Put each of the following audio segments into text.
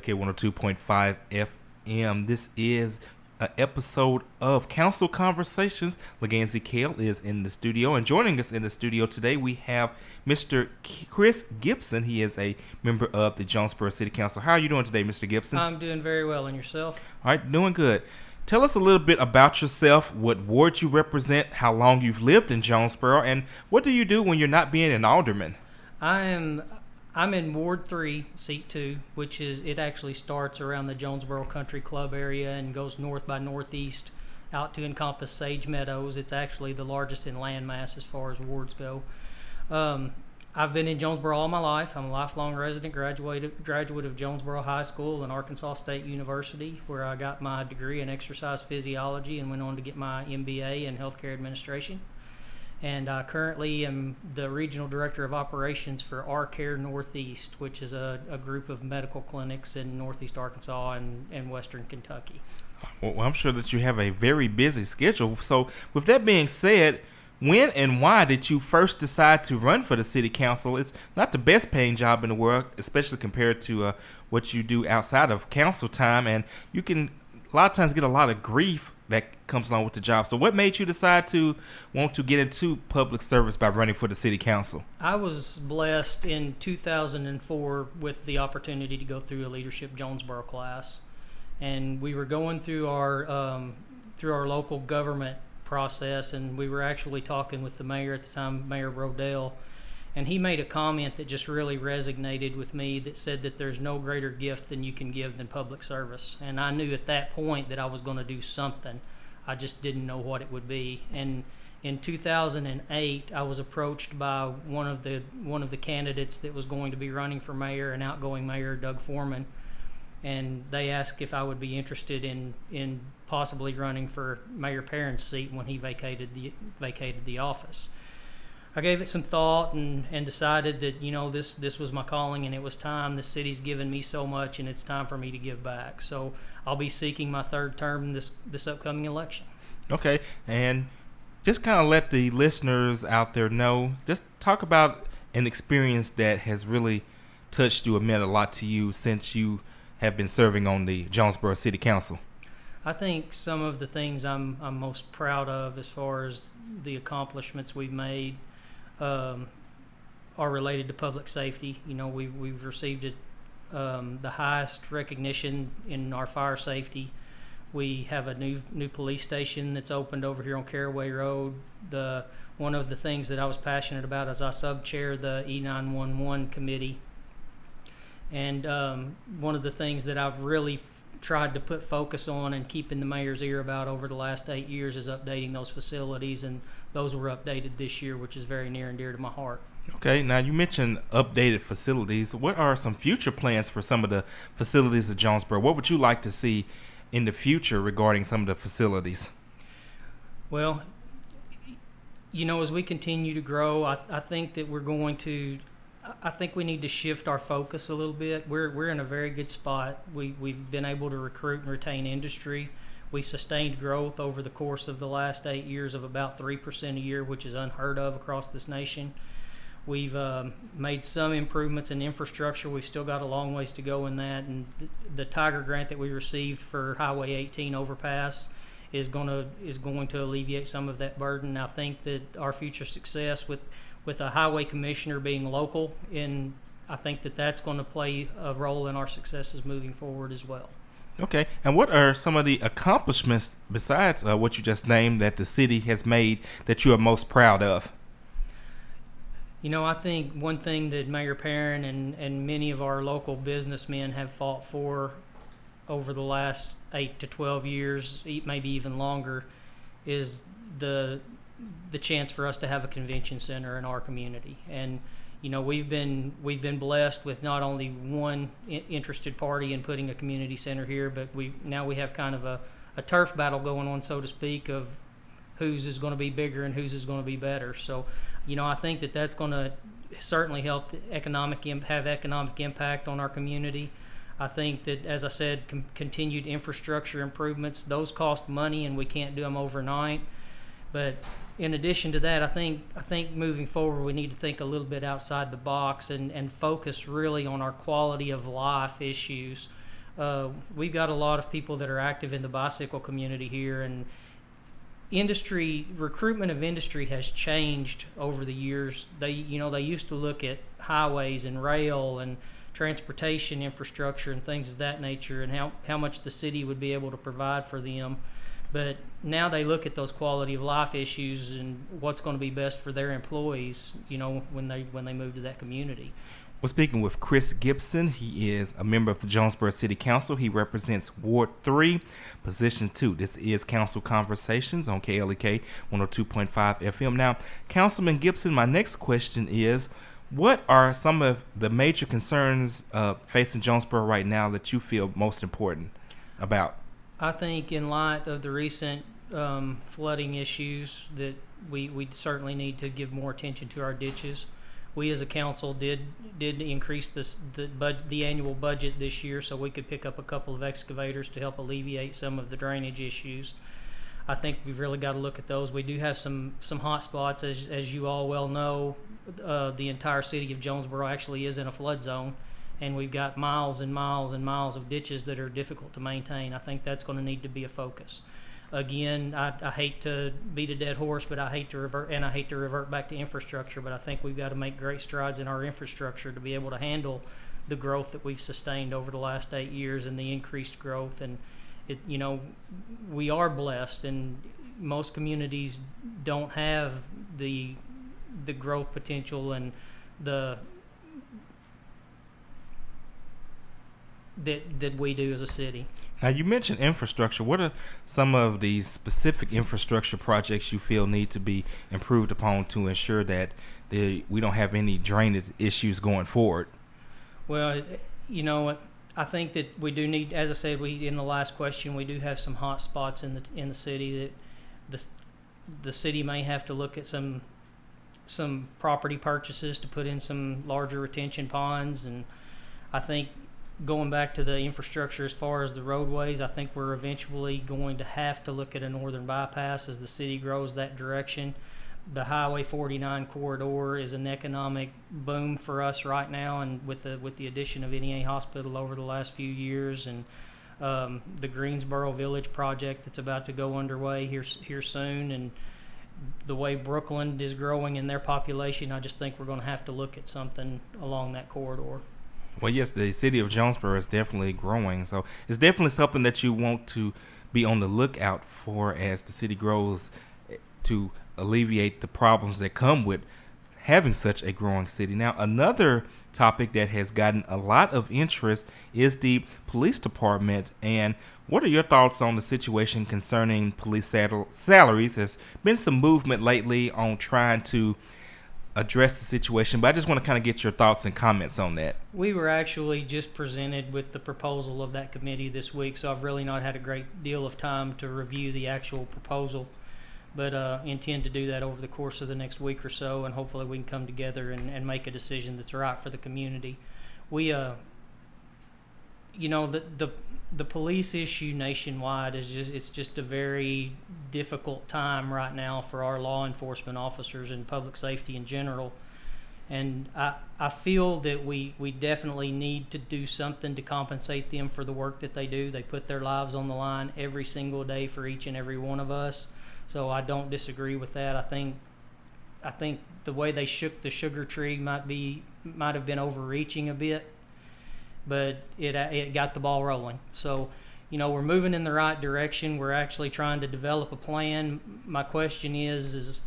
WK 102.5 FM. This is an episode of Council Conversations. Legansy Kale is in the studio, and joining us in the studio today we have Mr. Chris Gibson. He is a member of the Jonesboro City Council. How are you doing today, Mr. Gibson? I'm doing very well, and yourself? All right, doing good. Tell us a little bit about yourself, what ward you represent, how long you've lived in Jonesboro, and what do you do when you're not being an alderman? I'm in Ward 3, Seat 2, which is, it actually starts around the Jonesboro Country Club area and goes north by northeast out to encompass Sage Meadows. It's actually the largest in landmass as far as wards go. I've been in Jonesboro all my life. I'm a lifelong resident, graduate of Jonesboro High School and Arkansas State University, where I got my degree in exercise physiology and went on to get my MBA in healthcare administration. And I currently am the Regional Director of Operations for R-Care Northeast, which is a group of medical clinics in Northeast Arkansas and Western Kentucky. Well, I'm sure that you have a very busy schedule. So with that being said, when and why did you first decide to run for the city council? It's not the best paying job in the world, especially compared to what you do outside of council time, and you can a lot of times get a lot of grief that comes along with the job. So what made you decide to want to get into public service by running for the city council? I was blessed in 2004 with the opportunity to go through a Leadership Jonesboro class, and we were going through our local government process, and we were actually talking with the mayor at the time, Mayor Brodell, and he made a comment that just really resonated with me, that said that there's no greater gift than you can give than public service. And I knew at that point that I was going to do something. I just didn't know what it would be. And in 2008, I was approached by one of the candidates that was going to be running for mayor, an outgoing mayor, Doug Foreman, and they asked if I would be interested in possibly running for Mayor Perrin's seat when he vacated the office. I gave it some thought and decided that, you know, this was my calling and it was time. The city's given me so much and it's time for me to give back. So I'll be seeking my third term this upcoming election. Okay, and just kind of let the listeners out there know, just talk about an experience that has really touched you or meant a lot to you since you have been serving on the Jonesboro City Council. I think some of the things I'm most proud of as far as the accomplishments we've made are related to public safety. You know, we've received the highest recognition in our fire safety. We have a new police station that's opened over here on Caraway Road. One of the things that I was passionate about is I sub-chair the E911 committee, and one of the things that I've really tried to put focus on and keep in the mayor's ear about over the last 8 years is updating those facilities, and those were updated this year, which is very near and dear to my heart. Okay, now you mentioned updated facilities. What are some future plans for some of the facilities of Jonesboro? What would you like to see in the future regarding some of the facilities? Well, you know, as we continue to grow, I think that I think we need to shift our focus a little bit. We're in a very good spot. We've been able to recruit and retain industry. We sustained growth over the course of the last 8 years of about 3% a year, which is unheard of across this nation. We've made some improvements in infrastructure. We've still got a long ways to go in that. And the Tiger grant that we received for Highway 18 overpass is going to alleviate some of that burden. I think that our future success with a highway commissioner being local, and I think that that's going to play a role in our successes moving forward as well. Okay, and what are some of the accomplishments besides what you just named that the city has made that you are most proud of? You know, I think one thing that Mayor Perrin and many of our local businessmen have fought for over the last 8 to 12 years, maybe even longer, is the chance for us to have a convention center in our community. And you know, we've been blessed with not only one interested party in putting a community center here, but now we have kind of a turf battle going on, so to speak, of whose is going to be bigger and whose is going to be better. So, you know, I think that that's going to certainly help have economic impact on our community. I think that, as I said, continued infrastructure improvements, those cost money and we can't do them overnight. But in addition to that, I think moving forward we need to think a little bit outside the box and focus really on our quality of life issues We've got a lot of people that are active in the bicycle community here, and recruitment of industry has changed over the years. They used to look at highways and rail and transportation infrastructure and things of that nature, and how much the city would be able to provide for them. But now they look at those quality of life issues and what's going to be best for their employees, when they move to that community. We're speaking with Chris Gibson. He is a member of the Jonesboro City Council. He represents Ward 3, Position 2. This is Council Conversations on KLEK 102.5 FM. Now, Councilman Gibson, my next question is, what are some of the major concerns facing Jonesboro right now that you feel most important about? I think in light of the recent flooding issues that we certainly need to give more attention to our ditches. We as a council did increase the annual budget this year so we could pick up a couple of excavators to help alleviate some of the drainage issues. I think we've really got to look at those. We do have some hot spots, as you all well know. The entire city of Jonesboro actually is in a flood zone, and we've got miles and miles and miles of ditches that are difficult to maintain. I think that's going to need to be a focus. Again, I hate to beat a dead horse, but I hate to revert back to infrastructure. But I think we've got to make great strides in our infrastructure to be able to handle the growth that we've sustained over the last 8 years and the increased growth. And we are blessed, and most communities don't have the growth potential and that we do as a city. Now, you mentioned infrastructure. What are some of the specific infrastructure projects you feel need to be improved upon to ensure that we don't have any drainage issues going forward? Well, I think that we do need, as I said, in the last question, we do have some hot spots in the city that the city may have to look at some property purchases to put in some larger retention ponds. And I think going back to the infrastructure as far as the roadways, I think we're eventually going to have to look at a northern bypass as the city grows that direction. The Highway 49 corridor is an economic boom for us right now, and with the addition of NEA Hospital over the last few years, and the Greensboro Village project that's about to go underway here soon, and the way Brooklyn is growing in their population, I just think we're going to have to look at something along that corridor. Well, yes, the city of Jonesboro is definitely growing, so it's definitely something that you want to be on the lookout for as the city grows, to alleviate the problems that come with having such a growing city. Now, another topic that has gotten a lot of interest is the police department. And what are your thoughts on the situation concerning police salaries? There's been some movement lately on trying to address the situation, but I just want to kind of get your thoughts and comments on that. We were actually just presented with the proposal of that committee this week, so I've really not had a great deal of time to review the actual proposal, but intend to do that over the course of the next week or so, and hopefully we can come together and make a decision that's right for the community. We the police issue nationwide it's just a very difficult time right now for our law enforcement officers and public safety in general. And I feel that we definitely need to do something to compensate them for the work that they do. They put their lives on the line every single day for each and every one of us. So I don't disagree with that. I think the way they shook the sugar tree might have been overreaching a bit, but it got the ball rolling. So, we're moving in the right direction. We're actually trying to develop a plan. My question is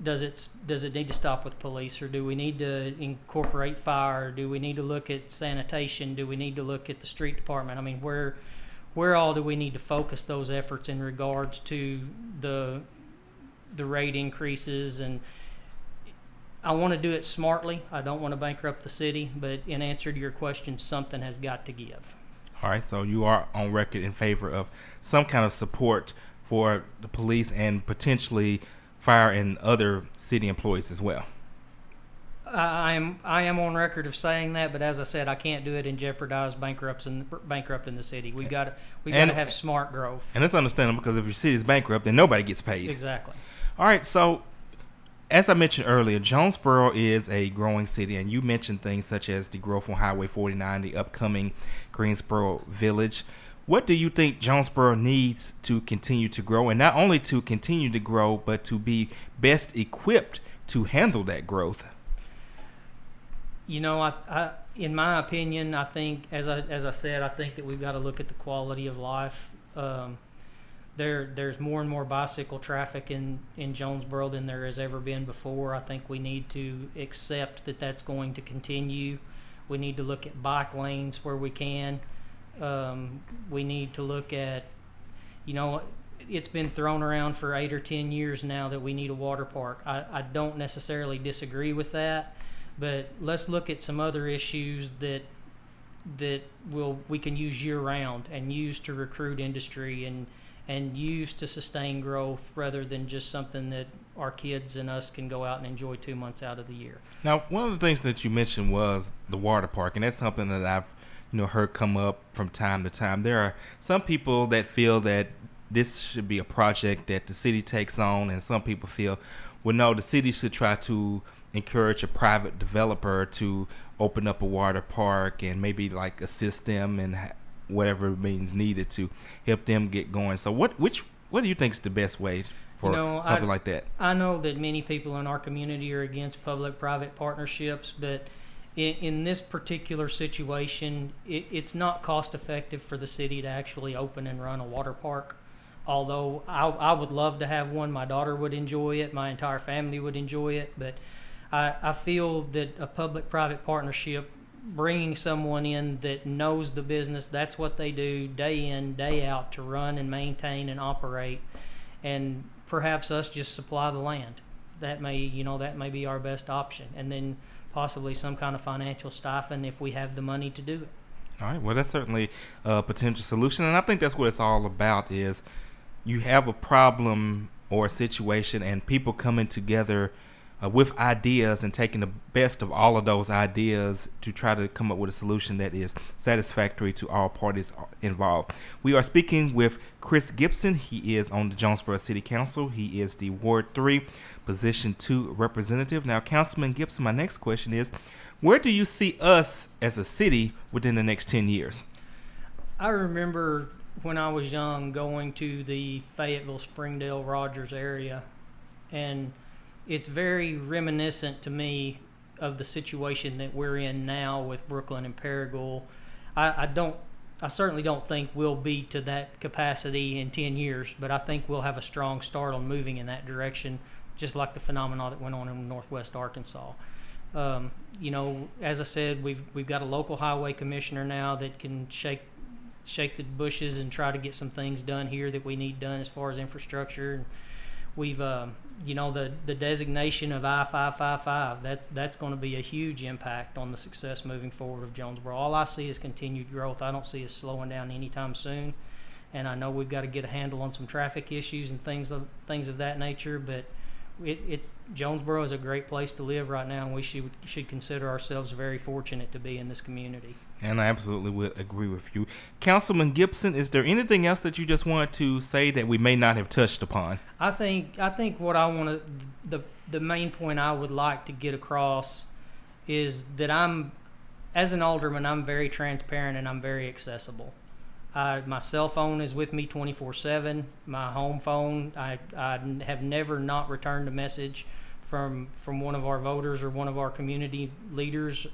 does it need to stop with police, or do we need to incorporate fire? Do we need to look at sanitation? Do we need to look at the street department? I mean, where all do we need to focus those efforts in regards to the rate increases? And I want to do it smartly. I don't want to bankrupt the city, but in answer to your question, something has got to give. All right, so you are on record in favor of some kind of support for the police and potentially fire and other city employees as well. I am on record of saying that, but as I said, I can't do it and jeopardize bankrupting the city. We got to have smart growth. And it's understandable, because if your city is bankrupt, then nobody gets paid. Exactly. All right, so as I mentioned earlier, Jonesboro is a growing city, and you mentioned things such as the growth on Highway 49, the upcoming Greensboro Village. What do you think Jonesboro needs to continue to grow, and not only to continue to grow, but to be best equipped to handle that growth? You know, I in my opinion, I think, as I said, I think that we've got to look at the quality of life. There's more and more bicycle traffic in Jonesboro than there has ever been before. I think we need to accept that that's going to continue. We need to look at bike lanes where we can. We need to look at, you know, it's been thrown around for 8 or 10 years now that we need a water park. I don't necessarily disagree with that, but let's look at some other issues that we can use year round and use to recruit industry and use to sustain growth, rather than just something that our kids and us can go out and enjoy 2 months out of the year. Now, one of the things that you mentioned was the water park, and that's something that I've heard come up from time to time. There are some people that feel that this should be a project that the city takes on, and some people feel, well, no, the city should try to encourage a private developer to open up a water park and maybe like assist them in whatever means needed to help them get going. So what do you think is the best way for something like that? I know that many people in our community are against public-private partnerships, but in this particular situation, it's not cost-effective for the city to actually open and run a water park. Although I would love to have one, my daughter would enjoy it, my entire family would enjoy it, but I feel that a public-private partnership, bringing someone in that knows the business, that's what they do day in, day out, to run and maintain and operate, and perhaps us just supply the land. That may be our best option, and then possibly some kind of financial stipend if we have the money to do it. All right. Well, that's certainly a potential solution, and I think that's what it's all about. Is you have a problem or a situation, and people coming together with ideas and taking the best of all of those ideas to try to come up with a solution that is satisfactory to all parties involved. We are speaking with Chris Gibson. He is on the Jonesboro City Council. He is the Ward 3 Position 2 representative. Now, Councilman Gibson, my next question is, where do you see us as a city within the next 10 years? I remember when I was young going to the Fayetteville, Springdale, Rogers area, and it's very reminiscent to me of the situation that we're in now with Brooklyn and Paragould. I certainly don't think we'll be to that capacity in 10 years, but I think we'll have a strong start on moving in that direction, just like the phenomenon that went on in Northwest Arkansas. As I said, we've got a local highway commissioner now that can shake the bushes and try to get some things done here that we need done as far as infrastructure. And we've the designation of I-555, that's going to be a huge impact on the success moving forward of Jonesboro. All I see is continued growth. I don't see us slowing down anytime soon, and I know we've got to get a handle on some traffic issues and things of that nature, but Jonesboro is a great place to live right now, and we should consider ourselves very fortunate to be in this community. And I absolutely would agree with you. Councilman Gibson, is there anything else that you just want to say that we may not have touched upon? I think what I want to, the main point I would like to get across is that as an alderman, I'm very transparent and I'm very accessible. My cell phone is with me 24/7. My home phone, I have never not returned a message from one of our voters or one of our community leaders.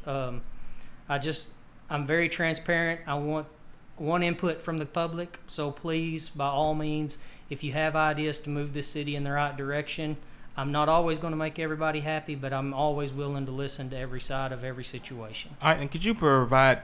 I'm very transparent. I want input from the public, so please, by all means, if you have ideas to move this city in the right direction, I'm not always going to make everybody happy, but I'm always willing to listen to every side of every situation. All right, and could you provide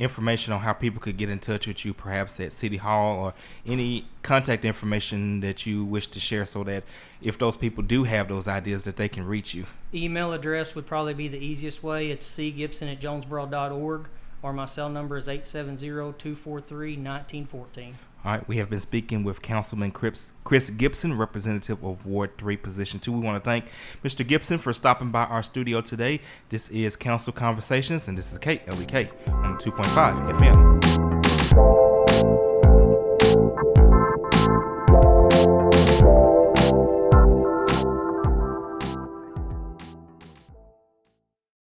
information on how people could get in touch with you, perhaps at City Hall, or any contact information that you wish to share, so that if those people do have those ideas, that they can reach you? Email address would probably be the easiest way. It's cgibson@jonesboro.org, or my cell number is 870-243-1914. All right, we have been speaking with Councilman Chris Gibson, representative of Ward 3, Position 2. We want to thank Mr. Gibson for stopping by our studio today. This is Council Conversations, and this is KLEK on 2.5 FM.